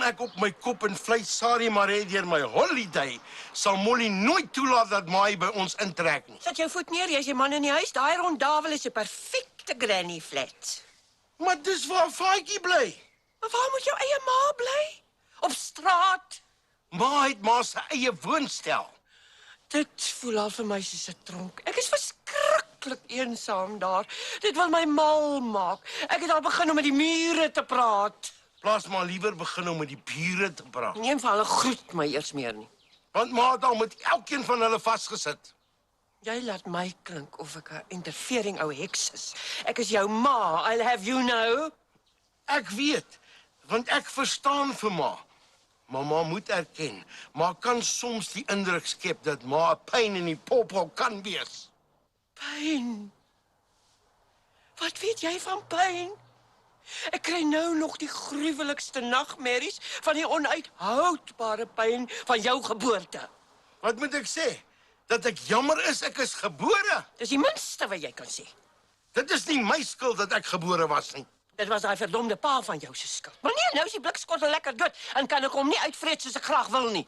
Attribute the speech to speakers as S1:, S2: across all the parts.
S1: ek op my kop en vleis Sari maar hê deur my holiday, sal Molly nooit toelaat dat Maai by ons intrek nie.
S2: Sit jou voet neer, jy is die man in die huis. Daai rondavel is 'n perfekte granny flat.
S1: Maar dis waar Faatjie bly.
S2: Maar waar moet jou eie ma bly? Op straat?
S1: Ma het maar sy eie woonstel.
S2: Dit voel al vir my soos 'n tronk. Ek is verskriklik eensaam daar. Dit wil my mal maak. Ek het al begin om met die mure te praat.
S1: Plaas maar liewer begin om met die bure te praat.
S2: Nie van hulle groet my eers meer nie.
S1: Want ma het al met elkeen van hulle vasgesit.
S2: Jy laat my klink of ek 'n interfering ou heks is. Ek is jou ma, I'll have you know.
S1: Ek weet, want ek verstaan vir ma. Maar ma moet erken, ma kan soms die indruk skep dat ma 'n pyn in die popo kan wees.
S2: Pyn. Wat weet jy van pyn? Ek kry nou nog die gruwelikste nagmerries van die onuithoudbare pyn van jou geboorte.
S1: Wat moet ek sê? Dat ek jammer is ek is gebore.
S2: Dis die minste wat jy kan sê.
S1: Dit is nie my skuld dat ek gebore was nie.
S2: Dit was daai verdomde pa van jou se skuld. Maar nee, nou is die blikskottel lekker dood en kan ek hom nie uitvreet soos ek graag wil nie.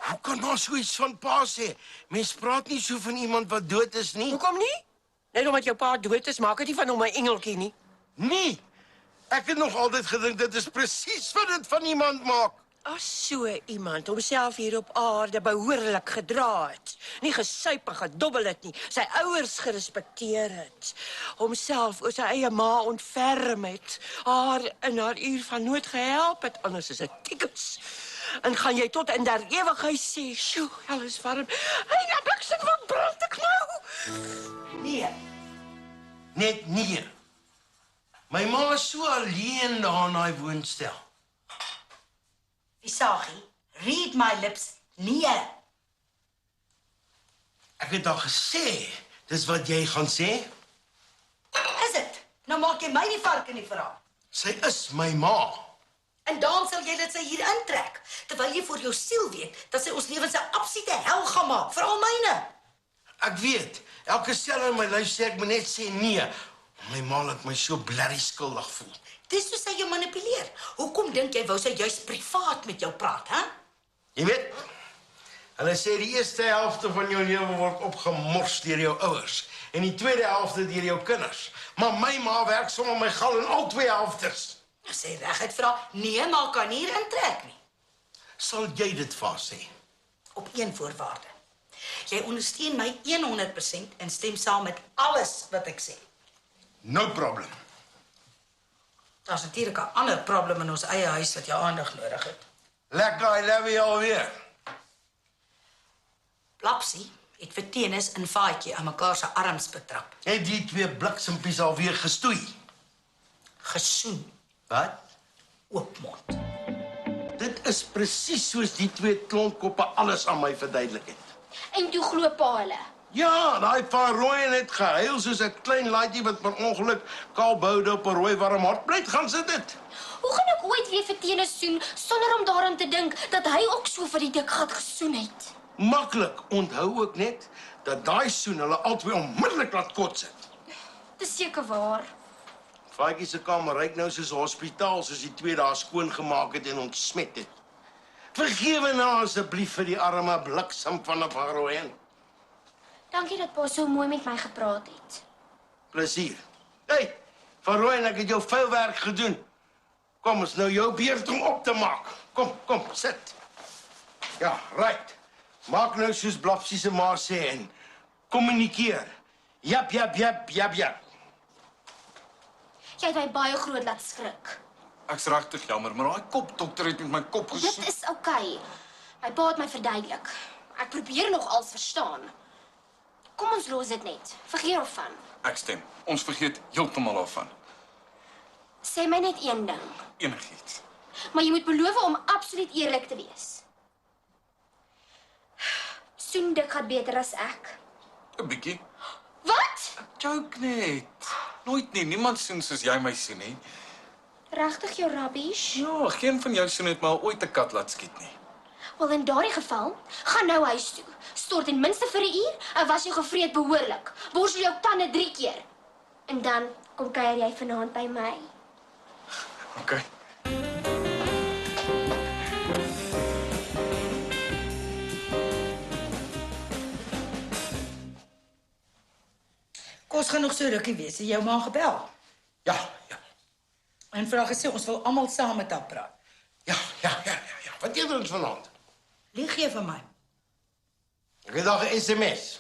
S1: Hoe kan maar so iets van pa sê? Mens praat nie so van iemand wat dood is nie.
S2: Hoekom nie? Net omdat jou pa dood is, maak dit nie van hom 'n engeltjie nie.
S1: Nee. Ek het nog altyd gedink dit is presies wat dit van iemand maak.
S2: As so iemand homself hier op aarde behoorlik gedra het, nie gesuip en gedobbel het nie, sy ouers gerespekteer het, homself oor sy eie ma ontferm het, haar in haar uur van nood gehelp het, anders is dit tikkels. En gaan jy tot in der ewigheid sê, "Sjoe, hel is warm. Hey, nou bliksem wat brand ek nou."
S1: Nee. Net nee. My ma is so alleen daar in daai woonstel.
S3: Visagie, read my lips, nee.
S1: Ek het al gesê, dis wat jy gaan sê.
S3: Is dit? Nou maak jy my die vark in die verhaal.
S1: Sy is my ma.
S3: En dan sal jy dit sy hier intrek, terwyl jy vir jou siel weet dat sy ons lewens 'n absolute hel gaan maak, veral myne.
S1: Ek weet, elke sel in my lyf sê ek moet net sê nee. My ma laat my so blerrie skuldig voel.
S3: Dis hoe sy jou manipuleer. Hoekom dink jy wou sy juist privaat met jou praat, hè?
S1: Jy weet, hulle sê die eerste helfte van jou lewe word opgemors deur jou ouers en die tweede helfte deur jou kinders. Maar my ma werk sommer my gal in al twee helftes.
S3: As sy reguit vra, nee, maar kan hier intrek nie.
S1: Sal jy dit vir haar sê?
S3: Op een voorwaarde. Jy ondersteun my 100% en stem saam met alles wat ek sê.
S1: No problem.
S3: Daar's natuurlik 'n ander probleem in ons eie huis wat jou aandag nodig het.
S1: Lekker, I love you alweer.
S3: Plapsie het vir Tennis en Faatjie aan mekaar se arms betrap.
S1: Het die twee bliksempies alweer gestoei?
S3: Gesoen,
S1: Wat?
S3: oopmond.
S1: Dit is presies soos die twee klontkoppe alles aan my verduidelik het.
S4: En toe glo pa hulle.
S1: Ja, daai van Rooyen het gehuil soos 'n klein laaitjie wat per ongeluk kaalboude op 'n rooi warm hartpleit gaan sit het.
S4: Hoe gaan ek ooit weer vir Tennis soen sonder om daaraan te dink dat hy ook so vir die dik gat gesoen het?
S1: Maklik, onthou ook net dat daai soen hulle albei onmiddellik laat kots het.
S4: Dis seker waar.
S1: Faatjie se kamer ryk nou soos 'n hospitaal soos die twee daar skoon gemaak het en ontsmet het. Vergewe nou asseblief vir die arme bliksem van 'n Van Rooyen.
S4: Dankie dat pa so mooi met my gepraat het.
S1: Plesier. Hey, Van Rooyen, ek het jou veel werk gedoen. Kom, is nou jou beurt om op te maak. Kom, sit. Ja, right. Maak nou soos Blapsie se ma sê en kommunikeer. Jap.
S4: Jy het my baie groot laat skrik.
S5: Ek's regtig jammer, maar daai kopdokter het met my kop
S4: Dit
S5: gesoek.
S4: is oukei. My pa het my verduidelik. Ek probeer nog als verstaan. Kom ons los dit net. Vergeet daarvan.
S5: Ek stem. Ons vergeet heeltemal daarvan.
S4: Sê my net een ding.
S5: Enigiets.
S4: Maar jy moet beloof om absoluut eerlik te wees. Soen dik gaat beter as ek.
S5: 'n Bietjie.
S4: Wat?
S5: Joke net. Nooit nie. Niemand sien soos jy my sien nie.
S4: Regtig jou rubbish?
S5: Ja, geen van jou sien het my al ooit 'n kat laat skiet nie.
S4: Wel in daardie geval, gaan nou huis toe. Stort ten minste vir 'n uur en was jou gevreet behoorlik. Borsel jou tande 3 keer. En dan kom kuier jy vanaand by my.
S5: Okay.
S3: Kos gaan nog so rukkie wees. Het jou ma gebel.
S1: Ja.
S3: En vra gesê ons wil almal saam met haar praat.
S1: Ja. Wat eet ons vanaand?
S3: Lieg jy vir my?
S1: Ek het al 'n SMS.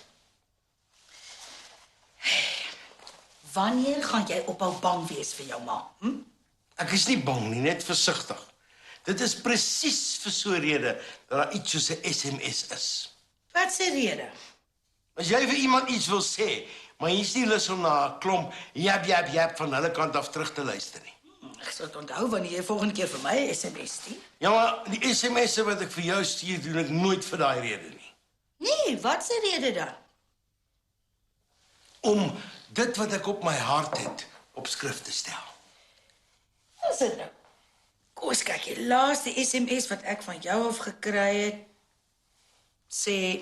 S3: Wanneer gaan jy ophou bang wees vir jou ma?
S1: Ek is nie bang nie, net versigtig. Dit is presies vir so 'n rede dat daar iets soos 'n SMS is.
S3: Wat se rede?
S1: As jy vir iemand iets wil sê, maar jy's nie lus om na 'n klomp jap van hulle kant af terug te luister nie.
S3: Ek sal dit onthou wanneer jy volgende keer vir my 'n SMS stuur.
S1: Ja, maar die SMS'e wat ek vir jou stuur, doen ek nooit vir daai rede nie.
S3: Nee, wat se rede dan?
S1: Om dit wat ek op my hart het, op skrift te stel.
S3: Wat is dit nou? Kos, kyk, die laaste SMS wat ek van jou af gekry het, sê,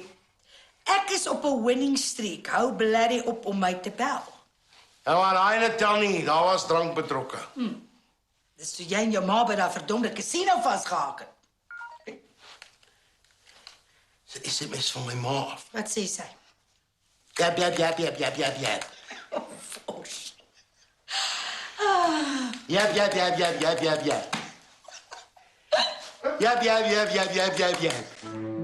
S3: ek is op 'n winning streak, hou bloody op om my te bel.
S1: Ja, maar daai tel nie, daar was drank betrokke.
S3: Dis toe jy en jou ma by daai verdomde casino vasgehaak het.
S1: Dis 'n SMS van my ma af.
S3: Wat sê sy?
S1: Jap.
S3: Fors.
S1: Jap. Jap.